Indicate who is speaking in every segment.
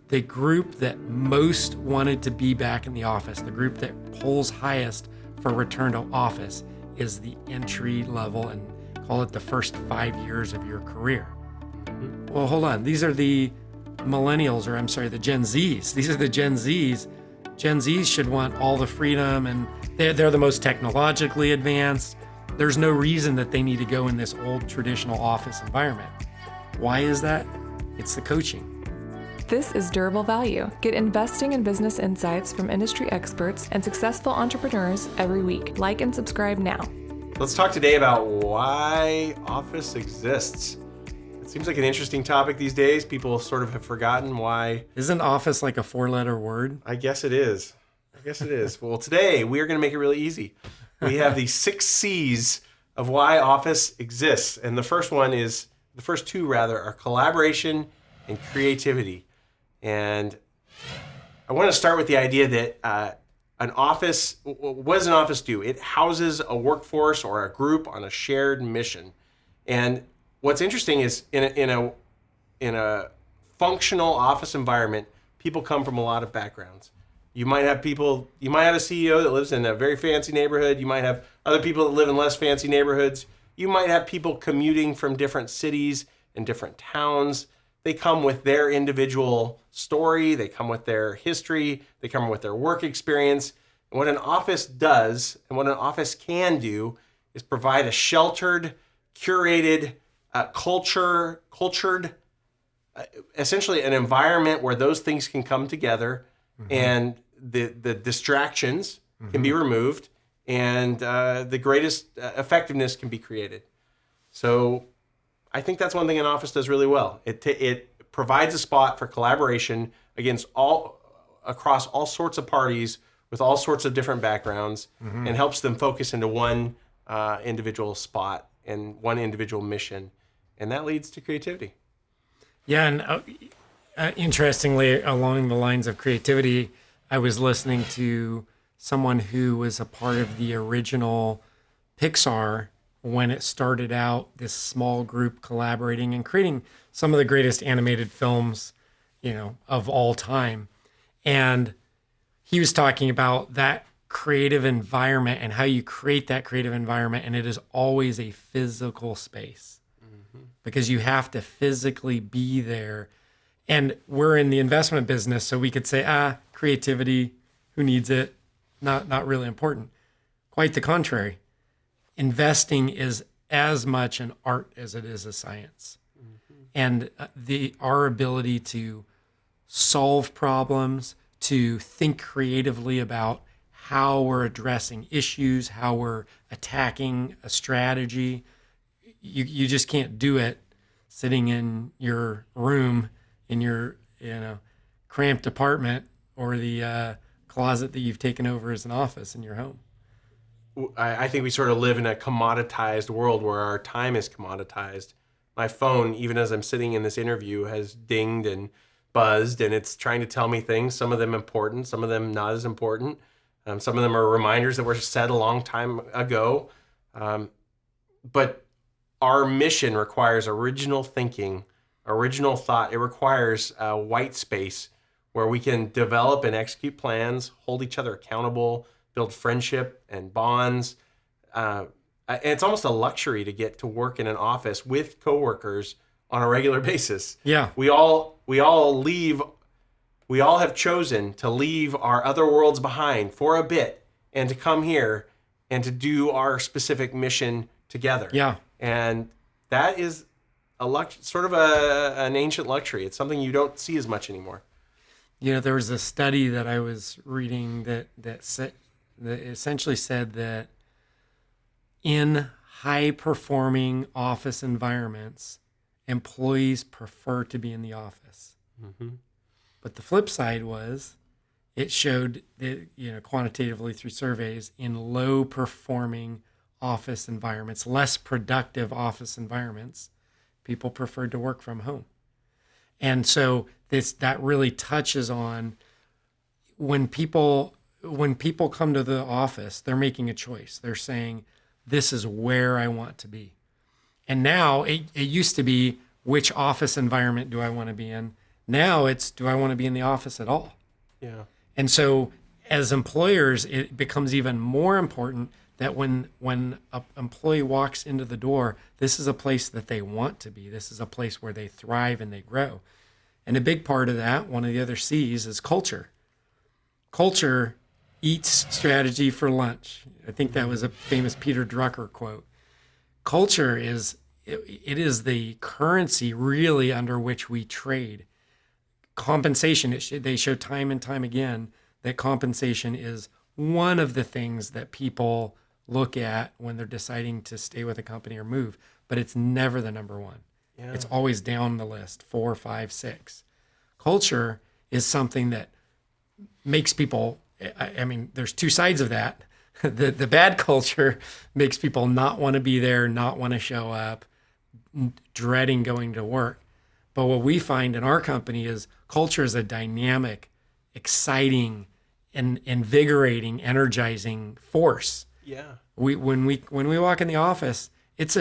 Speaker 1: the group that most wanted to be back in the office, the group that polls highest for return to office, is the entry level and call it the first 5 years of your career. Well, hold on. These are the millennials, or I'm sorry, the Gen Zs. These are the Gen Zs. Gen Zs should want all the freedom, and they're the most technologically advanced. There's no reason that they need to go in this old traditional office environment. Why is that? It's the coaching.
Speaker 2: This is Durable Value. Get investing and business insights from industry experts and successful entrepreneurs every week. Like and subscribe now.
Speaker 3: Let's talk today about why Office exists. It seems like an interesting topic these days. People sort of have forgotten why.
Speaker 1: Isn't office like a 4-letter word?
Speaker 3: I guess it is. Well, today we are going to make it really easy. We have the 6 C's of why Office exists. And the first two are collaboration and creativity. And I want to start with the idea that what does an office do? It houses a workforce or a group on a shared mission. And what's interesting is in a functional office environment, people come from a lot of backgrounds. You might have a CEO that lives in a very fancy neighborhood. You might have other people that live in less fancy neighborhoods. You might have people commuting from different cities and different towns. They come with their individual story. They come with their history. They come with their work experience. And what an office does and what an office can do is provide a sheltered, curated, cultured, essentially an environment where those things can come together and the distractions can be removed and the greatest effectiveness can be created. So I think that's one thing an office does really well. It provides a spot for collaboration across all sorts of parties with all sorts of different backgrounds and helps them focus into one individual spot and one individual mission. And that leads to creativity.
Speaker 1: Yeah, and interestingly, along the lines of creativity, I was listening to someone who was a part of the original Pixar when it started out, this small group collaborating and creating some of the greatest animated films, of all time. And he was talking about that creative environment and how you create that creative environment. And it is always a physical space because you have to physically be there. And we're in the investment business, so we could say, creativity, who needs it? Not really important. Quite the contrary. Investing is as much an art as it is a science. And our ability to solve problems, to think creatively about how we're addressing issues, how we're attacking a strategy, you just can't do it sitting in your room in your cramped apartment or the closet that you've taken over as an office in your home.
Speaker 3: I think we sort of live in a commoditized world where our time is commoditized. My phone, even as I'm sitting in this interview, has dinged and buzzed, and it's trying to tell me things, some of them important, some of them not as important. Some of them are reminders that were said a long time ago. But our mission requires original thinking, original thought. It requires a white space where we can develop and execute plans, hold each other accountable, build friendship and bonds. And it's almost a luxury to get to work in an office with coworkers on a regular basis.
Speaker 1: Yeah.
Speaker 3: We all have chosen to leave our other worlds behind for a bit and to come here and to do our specific mission together.
Speaker 1: Yeah.
Speaker 3: And that is an ancient luxury. It's something you don't see as much anymore.
Speaker 1: There was a study that I was reading that essentially said that in high-performing office environments, employees prefer to be in the office. But the flip side was, it showed that, quantitatively through surveys, in low-performing office environments, less productive office environments, people preferred to work from home. And so that really touches on when people come to the office, they're making a choice. They're saying, this is where I want to be. And now it used to be, which office environment do I want to be in? Now it's, do I want to be in the office at all?
Speaker 3: Yeah.
Speaker 1: And so as employers, it becomes even more important that when an employee walks into the door, this is a place that they want to be. This is a place where they thrive and they grow. And a big part of that, one of the other C's, is culture. Culture eats strategy for lunch. I think that was a famous Peter Drucker quote. Culture is, it is the currency really under which we trade. Compensation, they show time and time again that compensation is one of the things that people look at when they're deciding to stay with a company or move, but it's never the number one.
Speaker 3: Yeah.
Speaker 1: It's always down the list, 4, 5, 6. Culture is something that makes people, I mean, there's two sides of that. The bad culture makes people not want to be there, not want to show up, dreading going to work. But what we find in our company is culture is a dynamic, exciting, and invigorating, energizing force.
Speaker 3: Yeah.
Speaker 1: When we walk in the office, it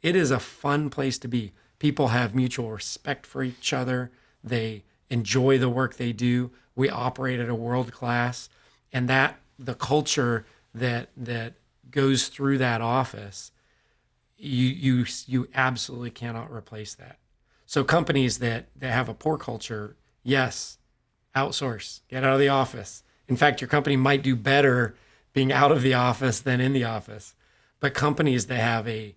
Speaker 1: is a fun place to be. People have mutual respect for each other. They enjoy the work they do. We operate at a world class, and that the culture that goes through that office, you absolutely cannot replace that. So companies that have a poor culture, yes, outsource, get out of the office. In fact, your company might do better being out of the office than in the office. But companies that have a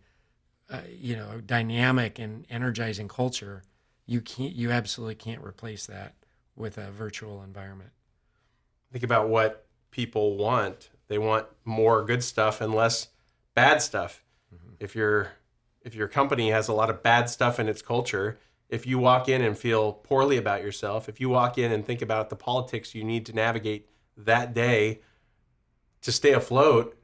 Speaker 1: dynamic and energizing culture, you absolutely can't replace that with a virtual environment.
Speaker 3: Think about what people want. They want more good stuff and less bad stuff. Mm-hmm. If your company has a lot of bad stuff in its culture, if you walk in and feel poorly about yourself, if you walk in and think about the politics you need to navigate that day to stay afloat,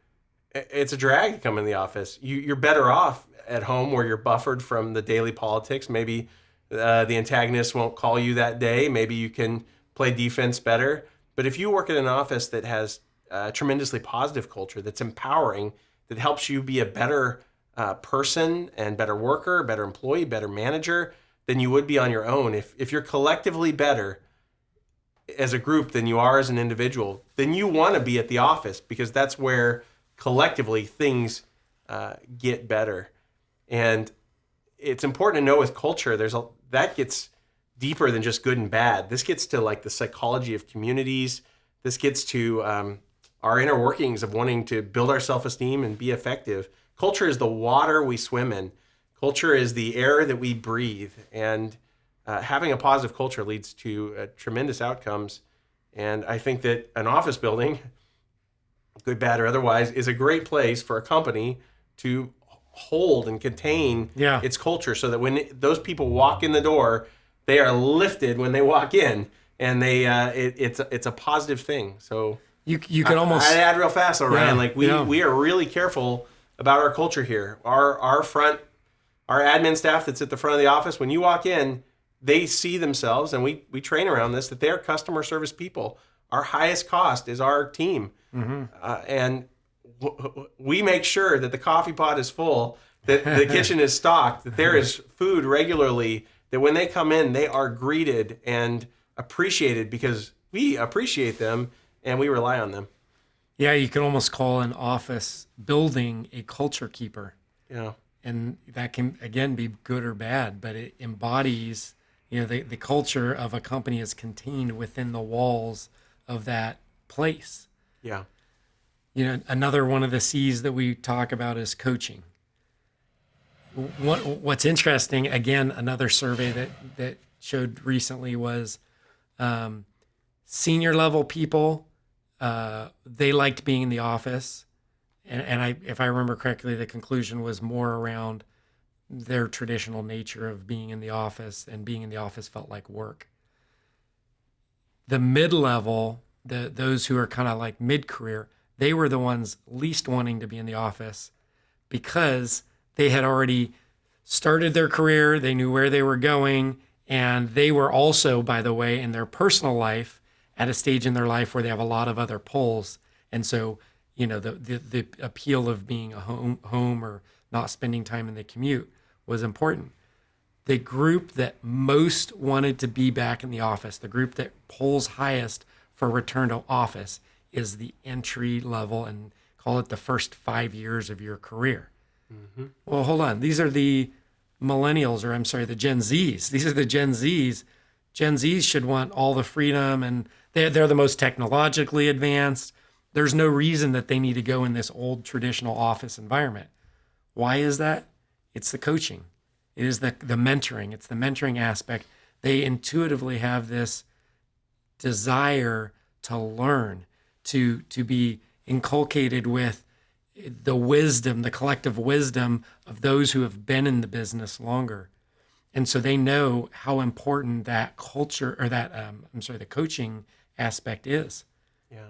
Speaker 3: it's a drag to come in the office. You're better off at home where you're buffered from the daily politics. Maybe the antagonist won't call you that day. Maybe you can play defense better. But if you work in an office that has a tremendously positive culture, that's empowering, that helps you be a better person and better worker, better employee, better manager than you would be on your own. If you're collectively better as a group than you are as an individual, then you want to be at the office because that's where collectively things get better. And it's important to know with culture, that gets deeper than just good and bad. This gets to like the psychology of communities. This gets to our inner workings of wanting to build our self-esteem and be effective. Culture is the water we swim in. Culture is the air that we breathe. And having a positive culture leads to tremendous outcomes. And I think that an office building, good, bad, or otherwise, is a great place for a company to hold and contain its culture so that when those people walk in the door, they are lifted when they walk in, and it's a positive thing. So
Speaker 1: you can almost
Speaker 3: I add real fast, though, Ryan. We are really careful about our culture here. Our admin staff that's at the front of the office, when you walk in, they see themselves, and we train around this, that they're customer service people. Our highest cost is our team, and we make sure that the coffee pot is full, that the kitchen is stocked, that there is food regularly, that when they come in, they are greeted and appreciated because we appreciate them and we rely on them.
Speaker 1: Yeah, you can almost call an office building a culture keeper.
Speaker 3: Yeah.
Speaker 1: And that can, again, be good or bad, but it embodies, the culture of a company is contained within the walls of that place.
Speaker 3: Yeah.
Speaker 1: Another one of the C's that we talk about is coaching. What's interesting, again, another survey that showed recently was senior level people, they liked being in the office. And if I remember correctly, the conclusion was more around their traditional nature of being in the office, and being in the office felt like work. The mid-level, those who are kind of like mid-career, they were the ones least wanting to be in the office because they had already started their career, they knew where they were going, and they were also, by the way, in their personal life, at a stage in their life where they have a lot of other pulls. And so, the appeal of being a home or not spending time in the commute was important. the group that most wanted to be back in the office, the group that polls highest for return to office, is the entry level and call it the first 5 years of your career. Well, hold on. These are the millennials, or I'm sorry, the Gen Zs. These are the Gen Zs. Gen Zs should want all the freedom, and they're the most technologically advanced. There's no reason that they need to go in this old traditional office environment. Why is that? It's the coaching. It is the mentoring. It's the mentoring aspect. They intuitively have this desire to learn, to be inculcated with the wisdom, the collective wisdom of those who have been in the business longer. And so they know how important that culture, or that, the coaching aspect is.
Speaker 3: Yeah.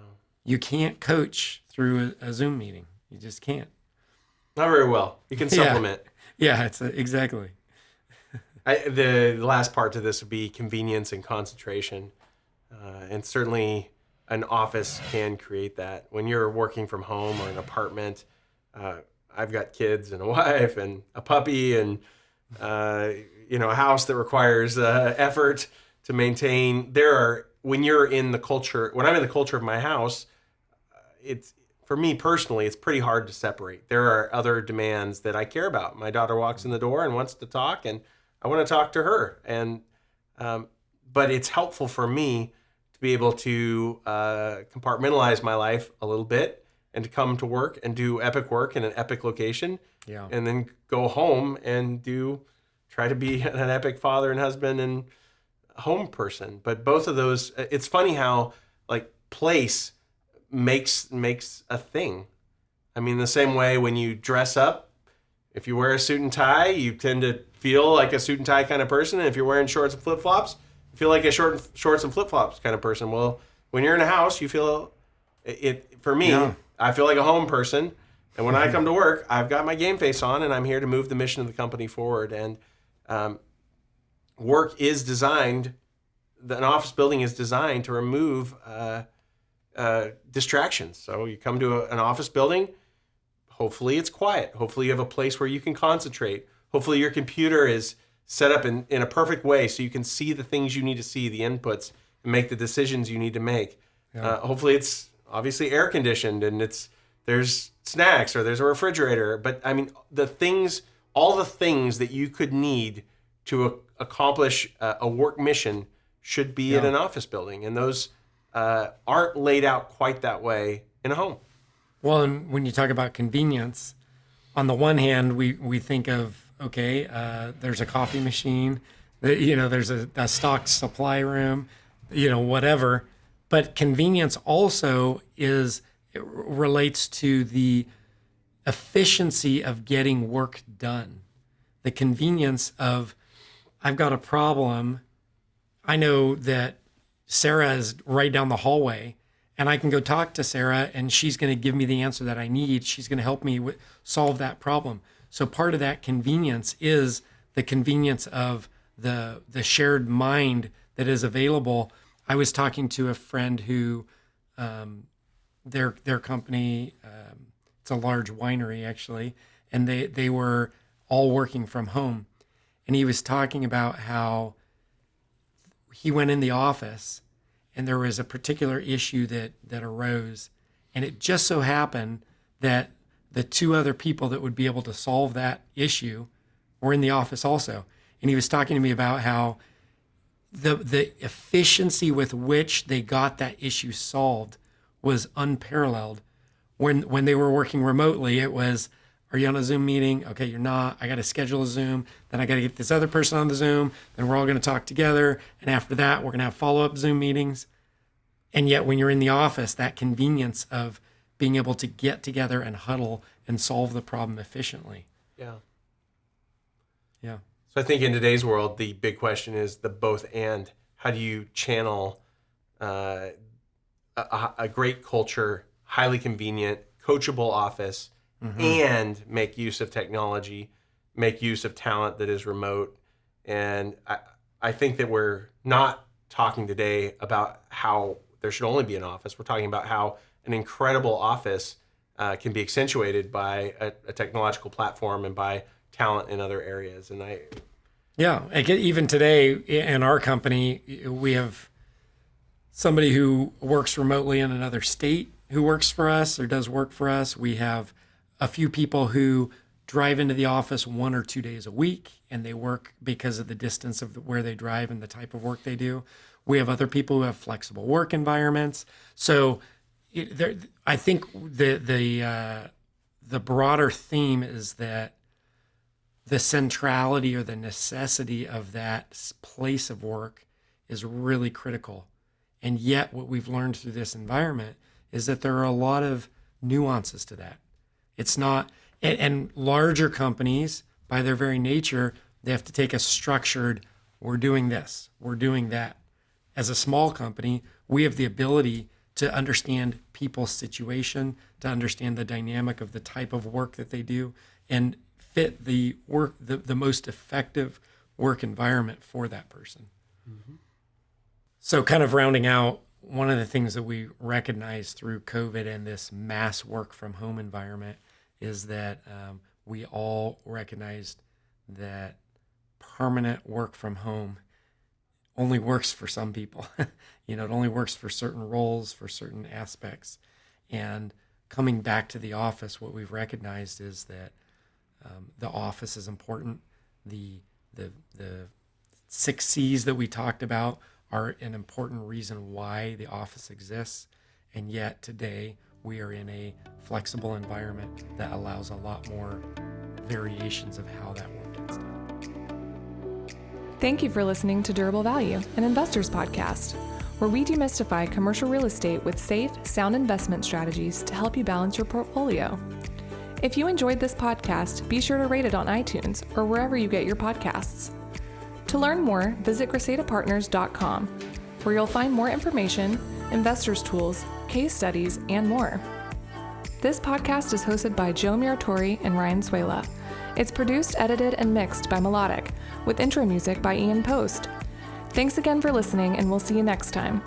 Speaker 1: You can't coach through a Zoom meeting. You just can't.
Speaker 3: Not very well. You can supplement.
Speaker 1: Yeah, exactly.
Speaker 3: The last part to this would be convenience and concentration. And certainly an office can create that. When you're working from home or an apartment, I've got kids and a wife and a puppy and, a house that requires effort to maintain. When you're in the culture, when I'm in the culture of my house, for me personally, it's pretty hard to separate. There are other demands that I care about. My daughter walks in the door and wants to talk, and I want to talk to her. And but it's helpful for me to be able to compartmentalize my life a little bit and to come to work and do epic work in an epic location, and then go home and try to be an epic father and husband and home person. But both of those, it's funny how like place makes a thing. I mean, the same way when you dress up, if you wear a suit and tie, you tend to feel like a suit and tie kind of person. And if you're wearing shorts and flip-flops, you feel like a shorts and flip-flops kind of person. Well, when you're in a house, you feel it. For me, I feel like a home person. And when I come to work, I've got my game face on, and I'm here to move the mission of the company forward. And work is designed, an office building is designed to remove distractions. So you come to an office building, hopefully it's quiet. Hopefully you have a place where you can concentrate. Hopefully your computer is set up in a perfect way so you can see the things you need to see, the inputs, and make the decisions you need to make. Hopefully it's obviously air conditioned and there's snacks or there's a refrigerator. But I mean, all the things that you could need to accomplish a work mission should be in an office building. And those aren't laid out quite that way in a home.
Speaker 1: Well, and when you talk about convenience, on the one hand, we think of, there's a coffee machine, there's a stock supply room, whatever. But convenience also relates to the efficiency of getting work done. The convenience of, I've got a problem. I know that Sarah is right down the hallway, and I can go talk to Sarah, and she's going to give me the answer that I need. She's going to help me solve that problem. So part of that convenience is the convenience of the shared mind that is available. I was talking to a friend who, their company, it's a large winery actually, and they were all working from home, and he was talking about how he went in the office and there was a particular issue that arose, and it just so happened that the two other people that would be able to solve that issue were in the office also. And he was talking to me about how the efficiency with which they got that issue solved was unparalleled. When they were working remotely, it was, are you on a Zoom meeting? Okay, you're not. I got to schedule a Zoom. Then I got to get this other person on the Zoom. Then we're all going to talk together. And after that, we're going to have follow-up Zoom meetings. And yet when you're in the office, that convenience of being able to get together and huddle and solve the problem efficiently.
Speaker 3: Yeah.
Speaker 1: Yeah.
Speaker 3: So I think in today's world, the big question is the both and. How do you channel a great culture, highly convenient, coachable office, and make use of technology, make use of talent that is remote? And I think that we're not talking today about how there should only be an office. We're talking about how an incredible office can be accentuated by a technological platform and by talent in other areas. And
Speaker 1: Yeah, even today in our company, we have somebody who works remotely in another state who works for us or does work for us. We have a few people who drive into the office 1 or 2 days a week, and they work because of the distance of where they drive and the type of work they do. We have other people who have flexible work environments. So I think the broader theme is that the centrality or the necessity of that place of work is really critical. And yet what we've learned through this environment is that there are a lot of nuances to that. It's not, and larger companies, by their very nature, they have to take a structured, we're doing this, we're doing that. As a small company, we have the ability to understand people's situation, to understand the dynamic of the type of work that they do, and fit the work, the most effective work environment for that person. Mm-hmm. So kind of rounding out, one of the things that we recognize through COVID and this mass work from home environment is that we all recognized that permanent work from home only works for some people. It only works for certain roles, for certain aspects. And coming back to the office, what we've recognized is that the office is important. The 6 C's that we talked about are an important reason why the office exists. And yet today we are in a flexible environment that allows a lot more variations of how that work gets done.
Speaker 2: Thank you for listening to Durable Value, an investors podcast, where we demystify commercial real estate with safe, sound investment strategies to help you balance your portfolio. If you enjoyed this podcast, be sure to rate it on iTunes or wherever you get your podcasts. To learn more, visit GresetaPartners.com, where you'll find more information, investors' tools, case studies, and more. This podcast is hosted by Joe Muratori and Ryan Suela. It's produced, edited, and mixed by Melodic, with intro music by Ian Post. Thanks again for listening, and we'll see you next time.